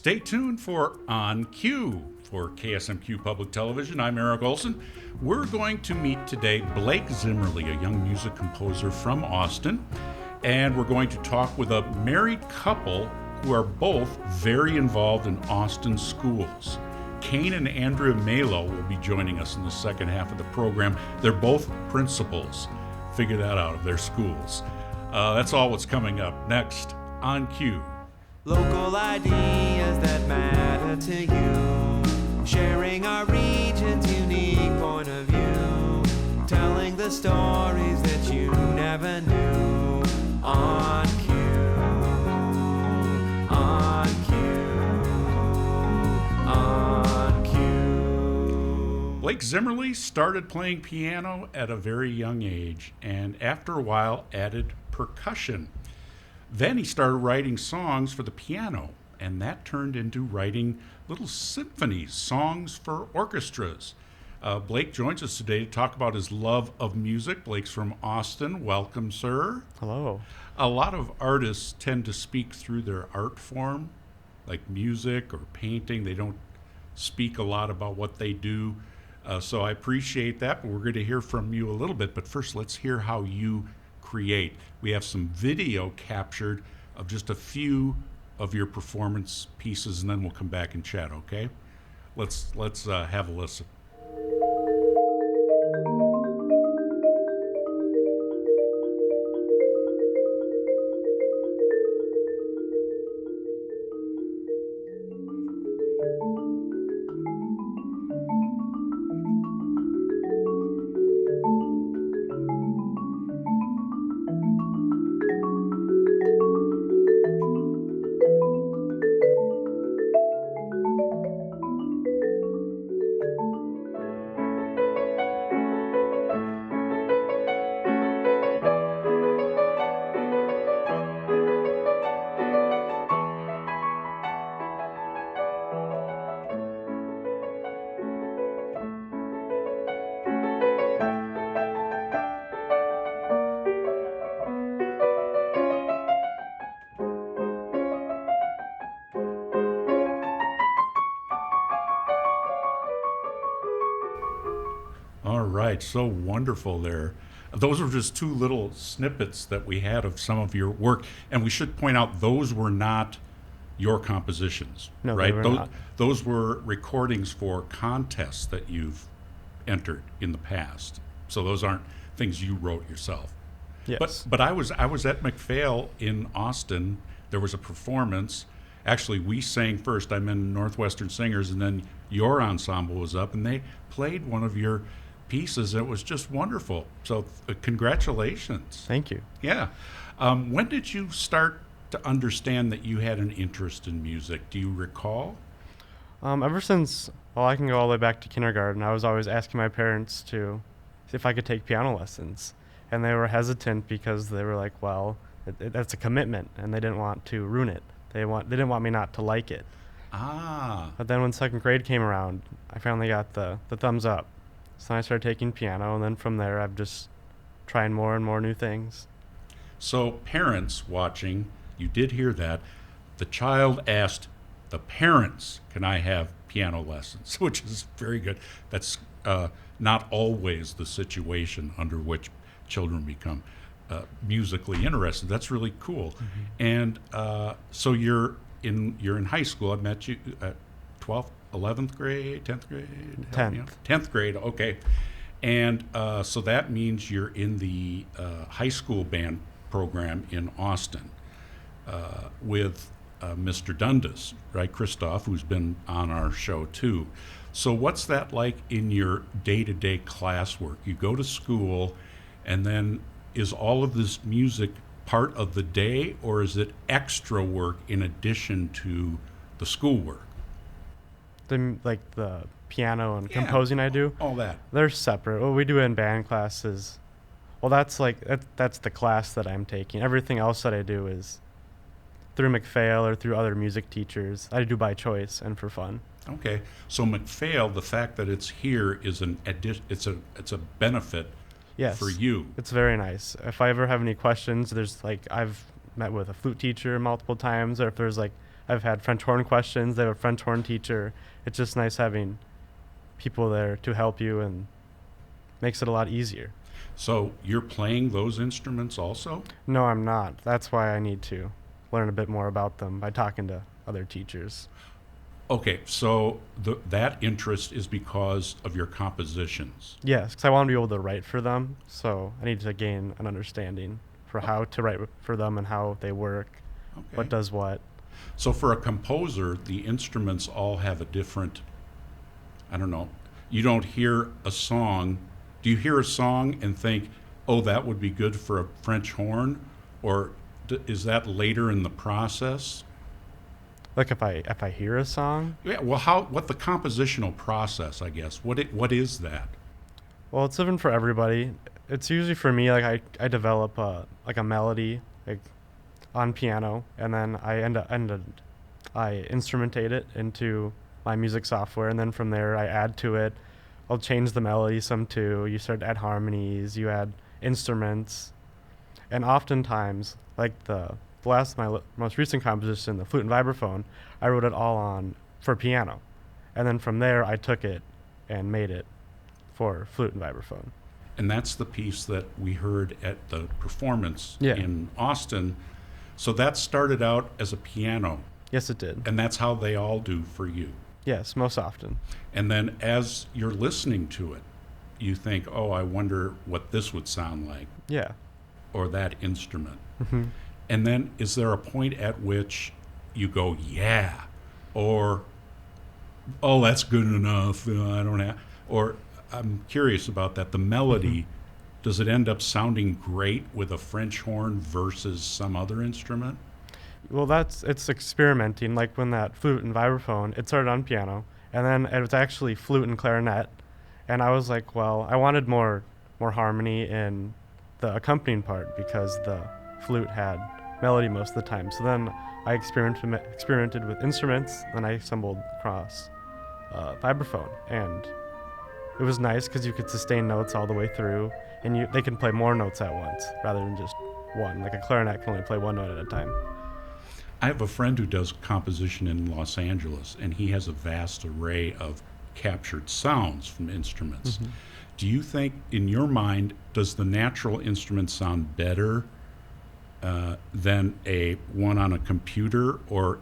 Stay tuned for On Cue for KSMQ Public Television. I'm Eric Olson. We're going to meet today Blake Zimmerli, a young music composer from Austin, and we're going to talk with a married couple who are both very involved in Austin schools. Kane and Andrea Malo will be joining us in the second half of the program. They're both principals. Figure that out of their schools. That's all what's coming up next on Cue. Local ideas that matter to you, sharing our region's unique point of view, telling the stories that you never knew. On Cue, on Cue, on Cue. Blake Zimmerli started playing piano at a very young age, and after a while added percussion. Then he started writing songs for the piano, and that turned into writing little symphonies, songs for orchestras. Blake joins us today to talk about his love of music. Blake's from Austin. Welcome, sir. Hello. A lot of artists tend to speak through their art form, like music or painting. They don't speak a lot about what they do. So I appreciate that, but we're going to hear from you a little bit. But first, let's hear how you create. We have some video captured of just a few of your performance pieces, and then we'll come back and chat, okay? Let's have a listen. All right, so wonderful there. Those were just two little snippets that we had of some of your work, and we should point out those were not your compositions, No, right? they were not. Those were recordings for contests that you've entered in the past. So those aren't things you wrote yourself. Yes. But I was at McPhail in Austin. There was a performance. Actually, we sang first. I'm in Northwestern Singers, and then your ensemble was up, and they played one of your pieces. It was just wonderful. So congratulations. Thank you. Yeah. When did you start to understand that you had an interest in music? Do you recall? Ever since, I can go all the way back to kindergarten. I was always asking my parents to see if I could take piano lessons, and they were hesitant because they were like, "Well, that's a commitment," and they didn't want to ruin it. They didn't want me not to like it. Ah. But then when second grade came around, I finally got the thumbs up. So I started taking piano, and then from there, I've just trying more and more new things. So parents watching, you did hear that. The child asked the parents, "Can I have piano lessons?" Which is very good. That's not always the situation under which children become musically interested. That's really cool. Mm-hmm. And so you're in high school. I met you at 12th, 11th grade, 10th grade? 10th grade, okay. And so that means you're in the high school band program in Austin with Mr. Dundas, right? Christoph, who's been on our show too. So what's that like in your day-to-day classwork? You go to school, and then is all of this music part of the day, or is it extra work in addition to the schoolwork? The piano and composing I do, all that. they're separate. What we do in band classes, that's the class that I'm taking. Everything else that I do is through McPhail or through other music teachers. I do by choice and for fun. Okay, so McPhail, the fact that it's here is it's a benefit Yes, for you. It's very nice. If I ever have any questions, I've met with a flute teacher multiple times, or if there's I've had French horn questions. They have a French horn teacher. It's just nice having people there to help you, and makes it a lot easier. So you're playing those instruments also? No, I'm not. That's why I need to learn a bit more about them by talking to other teachers. Okay, so that interest is because of your compositions. Yes, because I want to be able to write for them, so I need to gain an understanding for how to write for them and how they work, Okay. what does what. So for a composer, the instruments all have a different, I don't know, you don't hear a song. Do you hear a song and think, oh, that would be good for a French horn? Or is that later in the process? Like if I hear a song, Yeah, well, what the compositional process, I guess, what is that? well, it's different for everybody. It's usually for me, like I develop like a melody like on piano, and then I I instrumentate it into my music software, and then from there I add to it. I'll change the melody some too. You start to add harmonies, you add instruments, and oftentimes, like my most recent composition, the flute and vibraphone, I wrote it all on for piano, and then from there I took it and made it for flute and vibraphone. And that's the piece that we heard at the performance Yeah. in Austin. So that started out as a piano, Yes, it did. and that's how they all do for you. Yes, most often. And then as you're listening to it, you think, oh, I wonder what this would sound like, Yeah. or that instrument. Hmm. And then is there a point at which you go, yeah, or, oh, that's good enough, I don't have, or I'm curious about that. The melody, does it end up sounding great with a French horn versus some other instrument? Well, it's experimenting. Like when that flute and vibraphone, it started on piano, and then it was actually flute and clarinet, and I was like, well, I wanted more harmony in the accompanying part because the flute had melody most of the time. So then I experimented with instruments, then I stumbled across vibraphone, and it was nice because you could sustain notes all the way through, and they can play more notes at once rather than just one. Like a clarinet can only play one note at a time. I have a friend who does composition in Los Angeles, and he has a vast array of captured sounds from instruments. Do you think, in your mind, does the natural instrument sound better than a one on a computer, or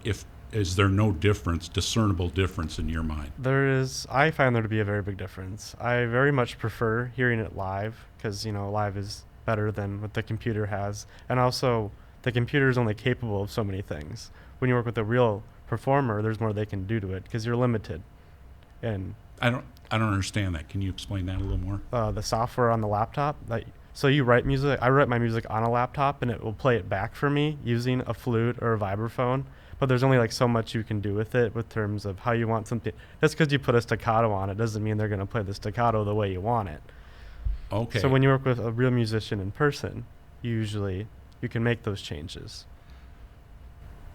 is there no discernible difference in your mind? I find there to be a very big difference. I very much prefer hearing it live because, live is better than what the computer has. And also, the computer is only capable of so many things. When you work with a real performer, there's more they can do to it because you're limited. And I don't understand that. Can you explain that a little more? the software on the laptop, so you write music. I write my music on a laptop, and it will play it back for me using a flute or a vibraphone. But there's only so much you can do with it with terms of how you want something. Just because you put a staccato on it doesn't mean they're going to play the staccato the way you want it. Okay. So when you work with a real musician in person, usually you can make those changes.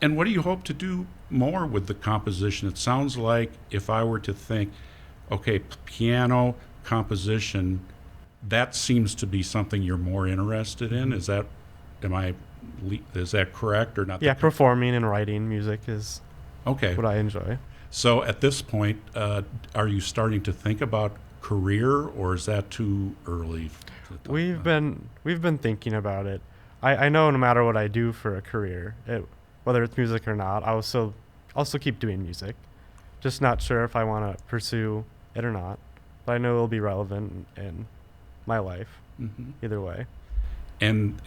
And what do you hope to do more with the composition? It sounds like if I were to think, okay, piano composition, that seems to be something you're more interested in. Is that correct or not? Yeah, performing and writing music is Okay. what I enjoy. So at this point, are you starting to think about career, or is that too early? To talk We've about? been thinking about it. I know no matter what I do for a career, whether it's music or not, I'll still keep doing music. Just not sure if I want to pursue it or not. But I know it'll be relevant in my life Mhm. either way. And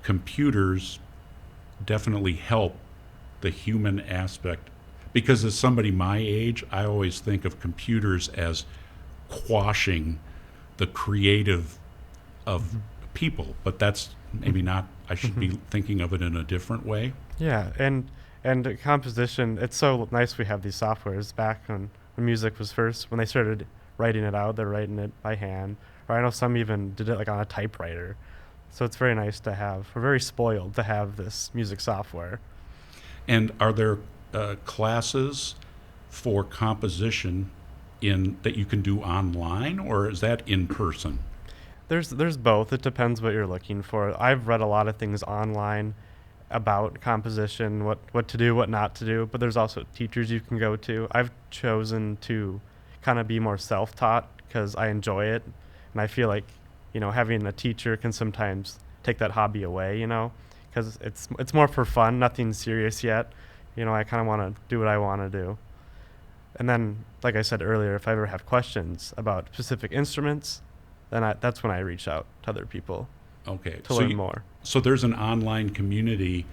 computers definitely help the human aspect, because as somebody my age, I always think of computers as quashing the creative of people, but that's maybe not. I should be thinking of it in a different way. Yeah, and composition, it's so nice we have these softwares. Back when music was first, when they started writing it out, they're writing it by hand. Or I know some even did it on a typewriter. So it's very nice to have. We're very spoiled to have this music software. And are there classes for composition that you can do online, or is that in person? There's both. It depends what you're looking for. I've read a lot of things online, about composition, what to do, what not to do. But there's also teachers you can go to. I've chosen to kind of be more self-taught because I enjoy it, and I feel like, having a teacher can sometimes take that hobby away, because it's more for fun, nothing serious yet. I kind of want to do what I want to do. And then, like I said earlier, if I ever have questions about specific instruments, then that's when I reach out to other people to learn more. So there's an online community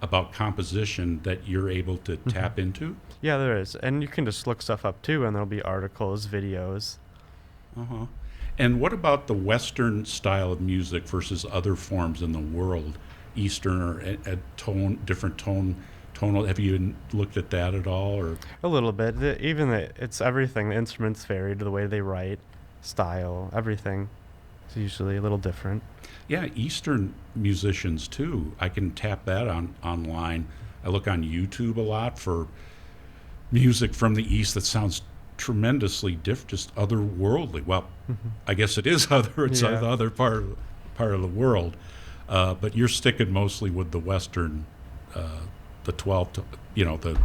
about composition that you're able to tap into? Yeah, there is. And you can just look stuff up too, and there'll be articles, videos. Uh-huh. And what about the Western style of music versus other forms in the world? Eastern or different tonal. Have you looked at that at all? Or a little bit. It's everything. The instruments vary to the way they write, style, everything. It's usually a little different. Yeah, Eastern musicians too. I can tap that online. I look on YouTube a lot for music from the East that sounds tremendously different, just otherworldly. Well, I guess it is other. It's the other part of the world. But you're sticking mostly with the Western, the 12, the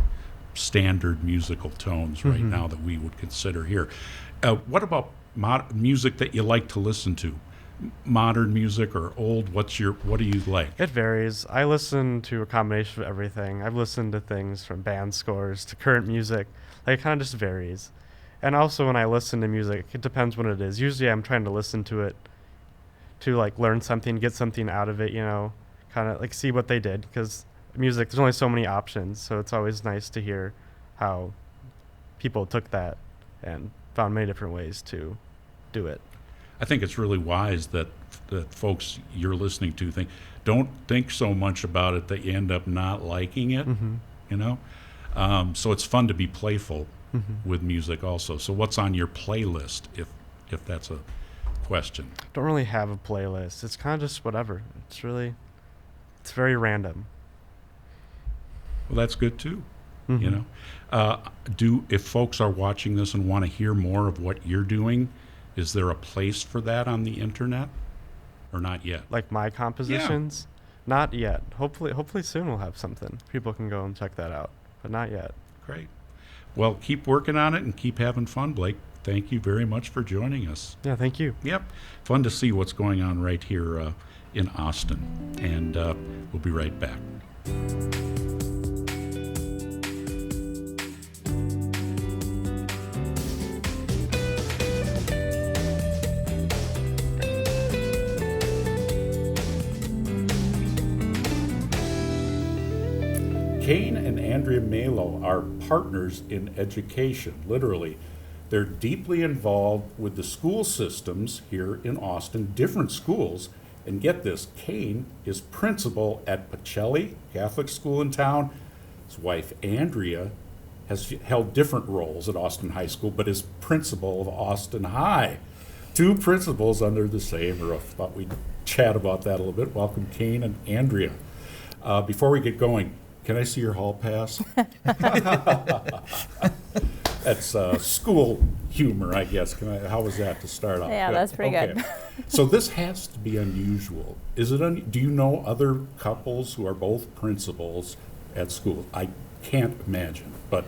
standard musical tones right now that we would consider here. What about music that you like to listen to? Modern music or old? What do you like? It varies. I listen to a combination of everything. I've listened to things from band scores to current music. Like, it kind of just varies. And also when I listen to music, it depends what it is. Usually I'm trying to listen to it to like learn something, get something out of it, kind of like see what they did, because music, there's only so many options. So it's always nice to hear how people took that and found many different ways to do it. I think it's really wise that folks you're listening to don't think so much about it that you end up not liking it, So it's fun to be playful with music also. So what's on your playlist, if that's a question? Don't really have a playlist. It's kind of just whatever. It's very random. Well, that's good too. If folks are watching this and want to hear more of what you're doing, is there a place for that on the internet, or not yet? Like my compositions? Yeah. Not yet. Hopefully soon we'll have something. People can go and check that out, but not yet. Great. Well, keep working on it and keep having fun, Blake. Thank you very much for joining us. Yeah, thank you. Yep. Fun to see what's going on right here in Austin. And we'll be right back. Kane and Andrea Malo are partners in education, literally. They're deeply involved with the school systems here in Austin, different schools. And get this, Kane is principal at Pacelli Catholic School in town. His wife, Andrea, has held different roles at Austin High School, but is principal of Austin High. Two principals under the same roof. Thought we'd chat about that a little bit. Welcome, Kane and Andrea. Before we get going, can I see your hall pass? That's school humor, I guess. How was that to start off? Yeah, that's pretty good. So this has to be unusual. Is it? Do you know other couples who are both principals at school? I can't imagine, but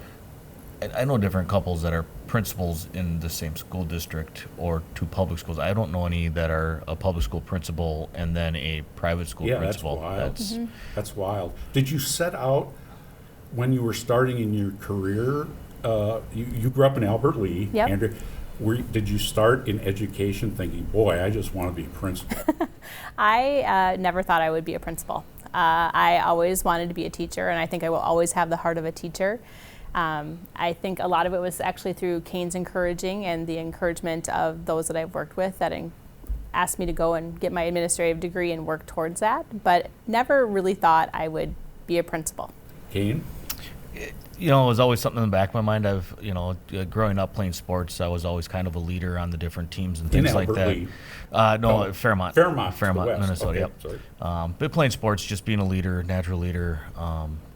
I know different couples that are principals in the same school district or two public schools. I don't know any that are a public school principal and then a private school principal. That's wild. That's wild. Did you set out when you were starting in your career? You grew up in Albert Lee, yep. Andrea. Did you start in education thinking, boy, I just want to be a principal? I never thought I would be a principal. I always wanted to be a teacher, and I think I will always have the heart of a teacher. I think a lot of it was actually through Kane's encouraging and the encouragement of those that I've worked with that asked me to go and get my administrative degree and work towards that, but never really thought I would be a principal. Kane? It was always something in the back of my mind. Growing up playing sports, I was always kind of a leader on the different teams and things like that. Lee. Fairmont, Minnesota. Okay, yep. Sorry. But playing sports, just being a leader, natural leader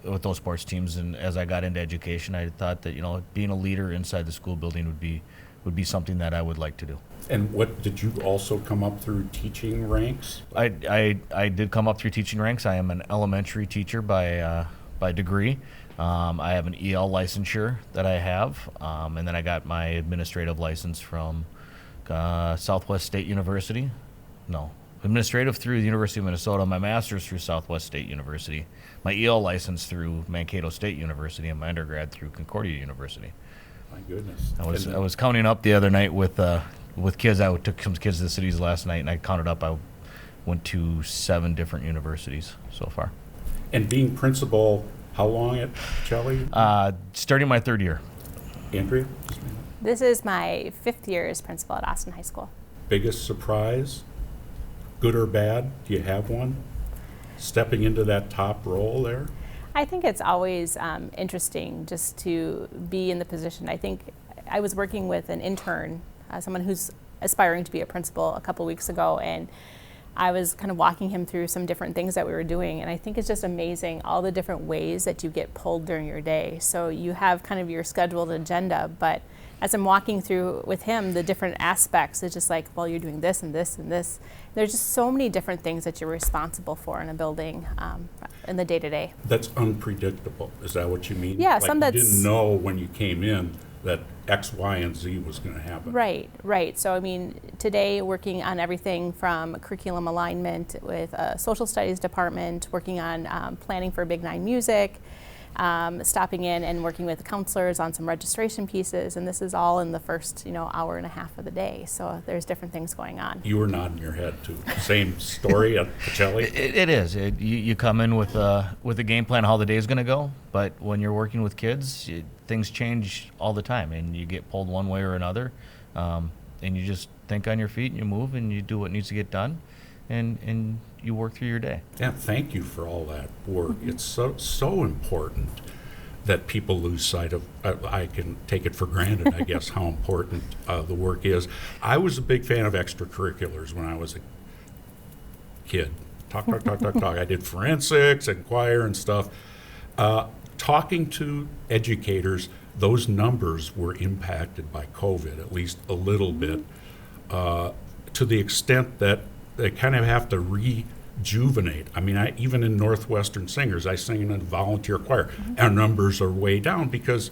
with those sports teams. And as I got into education, I thought that being a leader inside the school building would be would be something that I would like to do. And what, did you also come up through teaching ranks? I did come up through teaching ranks. I am an elementary teacher by degree. I have an EL licensure that I have, and then I got my administrative license from Southwest State University. No, administrative through the University of Minnesota, my master's through Southwest State University, my EL license through Mankato State University, and my undergrad through Concordia University. My goodness. I was counting up the other night with kids. I took some kids to the cities last night, and I counted up. I went to 7 different universities so far. And being principal, how long at Chelly? Starting my 3rd year. Andrea? This is my 5th year as principal at Austin High School. Biggest surprise, good or bad? Do you have one? Stepping into that top role there? I think it's always interesting just to be in the position. I think I was working with an intern, someone who's aspiring to be a principal, a couple weeks ago, and I was kind of walking him through some different things that we were doing, and I think it's just amazing all the different ways that you get pulled during your day. So you have kind of your scheduled agenda, but as I'm walking through with him the different aspects, it's just like, well, you're doing this and this and this. There's just so many different things that you're responsible for in a building in the day-to-day. That's unpredictable. Is that what you mean? Yeah, like some you that's... didn't know when you came in that X, Y, and Z was going to happen. Right. So, I mean, today working on everything from curriculum alignment with a social studies department, working on planning for Big 9 music, stopping in and working with counselors on some registration pieces, and this is all in the first, hour and a half of the day. So there's different things going on. You were nodding your head too. Same story at Pacelli? It is. You come in with a game plan how the day is going to go, but when you're working with kids, things change all the time, and you get pulled one way or another, and you just think on your feet and you move and you do what needs to get done, and you work through your day. Yeah, thank you for all that work. It's so important that people lose sight of. I can take it for granted, I guess, how important the work is. I was a big fan of extracurriculars when I was a kid. Talk. I did forensics and choir and stuff. Talking to educators, those numbers were impacted by COVID, at least a little bit, to the extent that they kind of have to rejuvenate. I mean, even in Northwestern Singers, I sing in a volunteer choir. Our numbers are way down because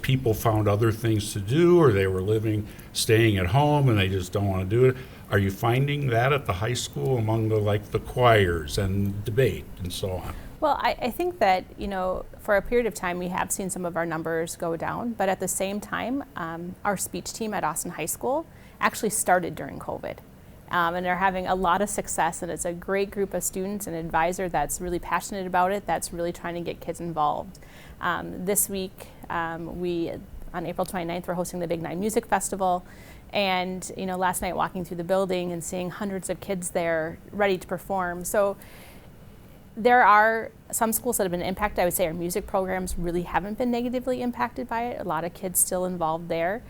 people found other things to do, or they were staying at home, and they just don't want to do it. Are you finding that at the high school among the choirs and debate and so on? Well, I think that, for a period of time, we have seen some of our numbers go down, but at the same time, our speech team at Austin High School actually started during COVID. And they're having a lot of success, and it's a great group of students and advisor that's really passionate about it, that's really trying to get kids involved. This week, on April 29th, we're hosting the Big 9 Music Festival, and last night walking through the building and seeing hundreds of kids there ready to perform. So there are some schools that have been impacted. I would say our music programs really haven't been negatively impacted by it. A lot of kids still involved there.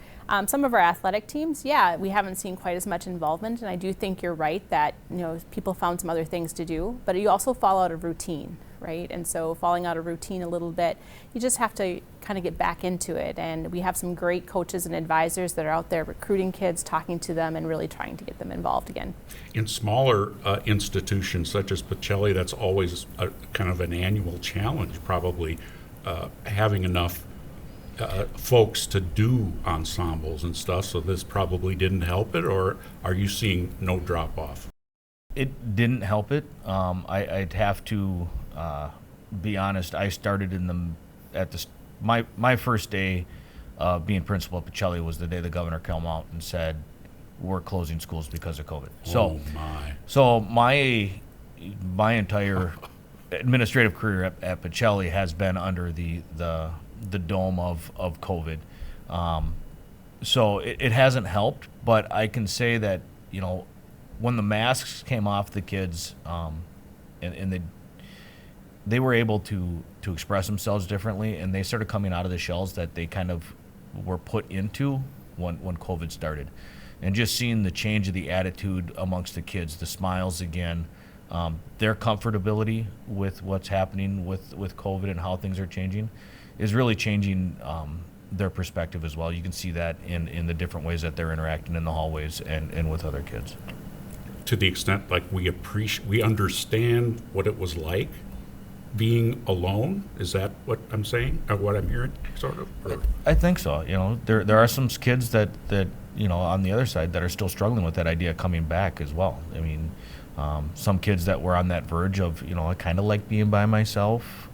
Some of our athletic teams, we haven't seen quite as much involvement, and I do think you're right that people found some other things to do, but you also fall out of routine, right? And so falling out of routine a little bit, you just have to kind of get back into it, and we have some great coaches and advisors that are out there recruiting kids, talking to them, and really trying to get them involved again. In smaller institutions such as Pacelli, that's always a kind of an annual challenge, probably having enough folks to do ensembles and stuff, so this probably didn't help it, or are you seeing no drop off? It didn't help it. I'd have to be honest. I started my first day being principal at Pacelli was the day the governor came out and said we're closing schools because of COVID. So my entire administrative career at Pacelli has been under the dome of COVID. So it hasn't helped, but I can say that, when the masks came off the kids, and they were able to express themselves differently, and they started coming out of the shells that they kind of were put into when COVID started. And just seeing the change of the attitude amongst the kids, the smiles again, their comfortability with what's happening with COVID and how things are changing is really changing their perspective as well. You can see that in the different ways that they're interacting in the hallways and with other kids. To the extent like we understand what it was like being alone. Is that what I'm saying, or what I'm hearing, sort of? Or? I think so. There are some kids that on the other side that are still struggling with that idea coming back as well. I mean, some kids that were on that verge of, I kind of like being by myself.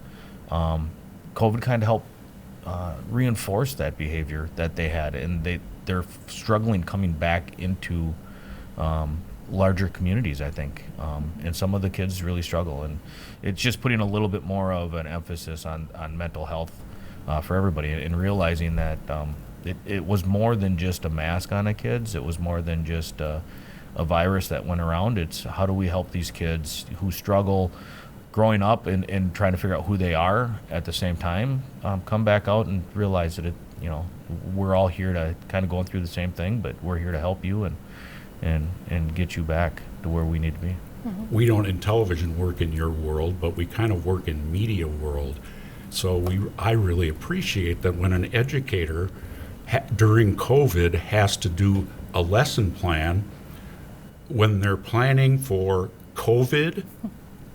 COVID kind of helped reinforce that behavior that they had, and they're struggling coming back into larger communities, I think. And some of the kids really struggle, and it's just putting a little bit more of an emphasis on mental health for everybody, and realizing that it was more than just a mask on the kids. It was more than just a virus that went around. It's how do we help these kids who struggle growing up and trying to figure out who they are at the same time, come back out and realize that we're all here to kind of going through the same thing, but we're here to help you and get you back to where we need to be. Mm-hmm. We don't in television work in your world, but we kind of work in media world. So I really appreciate that when an educator during COVID has to do a lesson plan, when they're planning for COVID,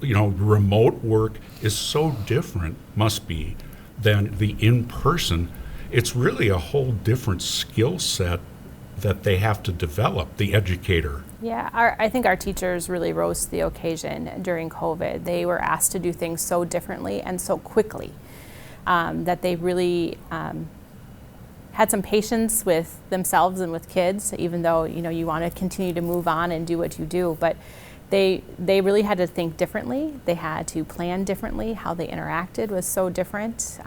remote work is so different, must be, than the in-person. It's really a whole different skill set that they have to develop, the educator. Yeah, I think our teachers really rose to the occasion during COVID. They were asked to do things so differently and so quickly that they really had some patience with themselves and with kids, even though you want to continue to move on and do what you do. But they really had to think differently. They had to plan differently. How they interacted was so different.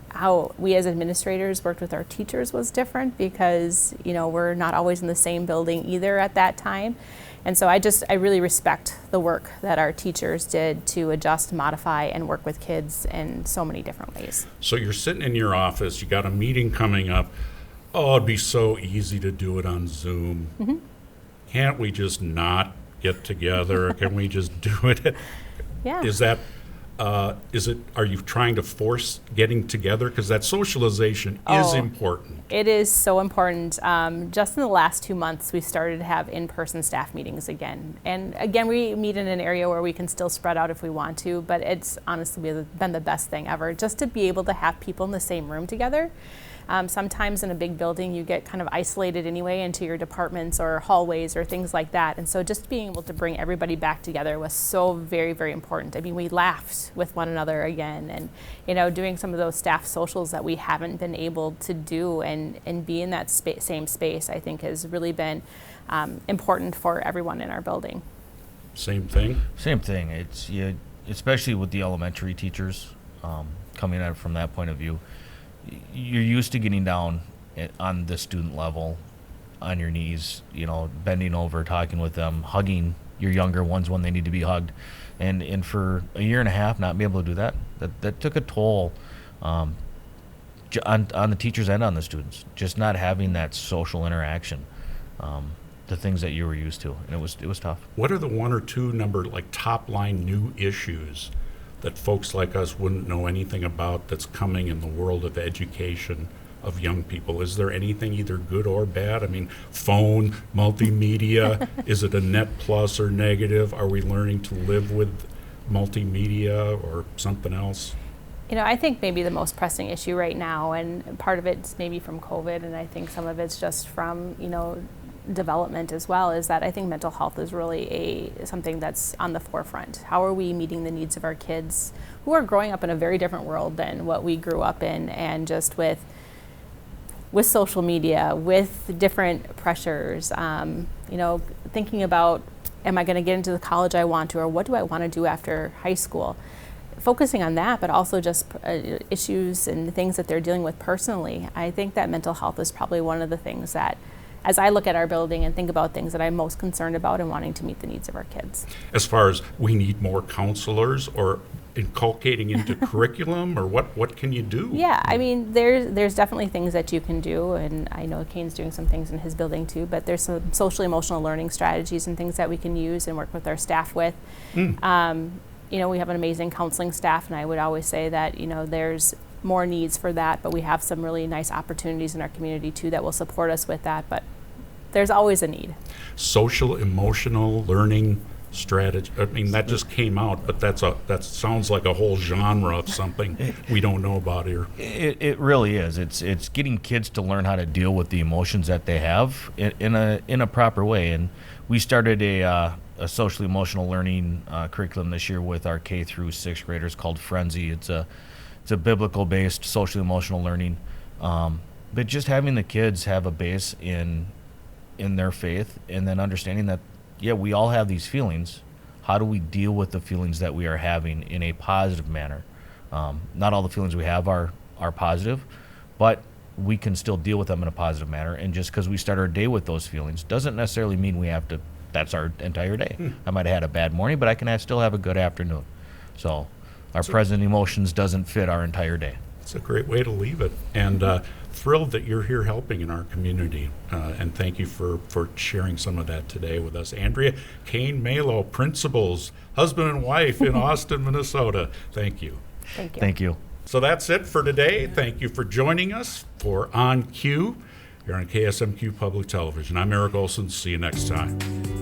How we as administrators worked with our teachers was different because we're not always in the same building either at that time. And so I really respect the work that our teachers did to adjust, modify, and work with kids in so many different ways. So you're sitting in your office, you got a meeting coming up. Oh, it'd be so easy to do it on Zoom. Mm-hmm. Can't we just not get together? Can we just do it? Yeah. Are you trying to force getting together? Because that socialization is important. It is so important. Just in the last 2 months, we started to have in-person staff meetings again. And again, we meet in an area where we can still spread out if we want to, but it's honestly been the best thing ever, just to be able to have people in the same room together. Sometimes in a big building, you get kind of isolated anyway into your departments or hallways or things like that. And so just being able to bring everybody back together was so very, very important. I mean, we laughed with one another again, and doing some of those staff socials that we haven't been able to do and be in that same space, I think has really been important for everyone in our building. Same thing? Same thing. It's especially with the elementary teachers coming at it from that point of view. You're used to getting down on the student level, on your knees, bending over, talking with them, hugging your younger ones when they need to be hugged. And for a year and a half, not being able to do that took a toll on the teachers and on the students, just not having that social interaction, the things that you were used to. And it was tough. What are the one or two top line new issues that folks like us wouldn't know anything about that's coming in the world of education of young people? Is there anything either good or bad? I mean, phone, multimedia, is it a net plus or negative? Are we learning to live with multimedia or something else? I think maybe the most pressing issue right now, and part of it's maybe from COVID, and I think some of it's just from, development as well, is that I think mental health is really something that's on the forefront. How are we meeting the needs of our kids who are growing up in a very different world than what we grew up in, and just with social media, with different pressures, thinking about, am I going to get into the college I want to, or what do I want to do after high school? Focusing on that, but also just issues and things that they're dealing with personally. I think that mental health is probably one of the things that, as I look at our building and think about things that I'm most concerned about and wanting to meet the needs of our kids. As far as we need more counselors or inculcating into curriculum, or what can you do? Yeah, I mean, there's definitely things that you can do, and I know Kane's doing some things in his building too, but there's some social emotional learning strategies and things that we can use and work with our staff with. We have an amazing counseling staff, and I would always say that, there's more needs for that, but we have some really nice opportunities in our community too that will support us with that, but there's always a need. Social emotional learning strategy. I mean, that just came out, but that sounds like a whole genre of something we don't know about here. It really is. It's getting kids to learn how to deal with the emotions that they have in a proper way. And we started a social emotional learning curriculum this year with our K through 6th graders called Frenzy. It's a biblical based social emotional learning, but just having the kids have a base in their faith, and then understanding that, yeah, we all have these feelings. How do we deal with the feelings that we are having in a positive manner? Not all the feelings we have are positive, but we can still deal with them in a positive manner. And just because we start our day with those feelings doesn't necessarily mean we have to, that's our entire day. I might have had a bad morning, but I can still have a good afternoon. So our present emotions doesn't fit our entire day. It's a great way to leave it. And thrilled that you're here helping in our community. And thank you for sharing some of that today with us. Andrea, Kane, Malo, principals, husband and wife in Austin, Minnesota. Thank you. Thank you. Thank you. So that's it for today. Thank you for joining us for On Cue here on KSMQ Public Television. I'm Eric Olson. See you next time.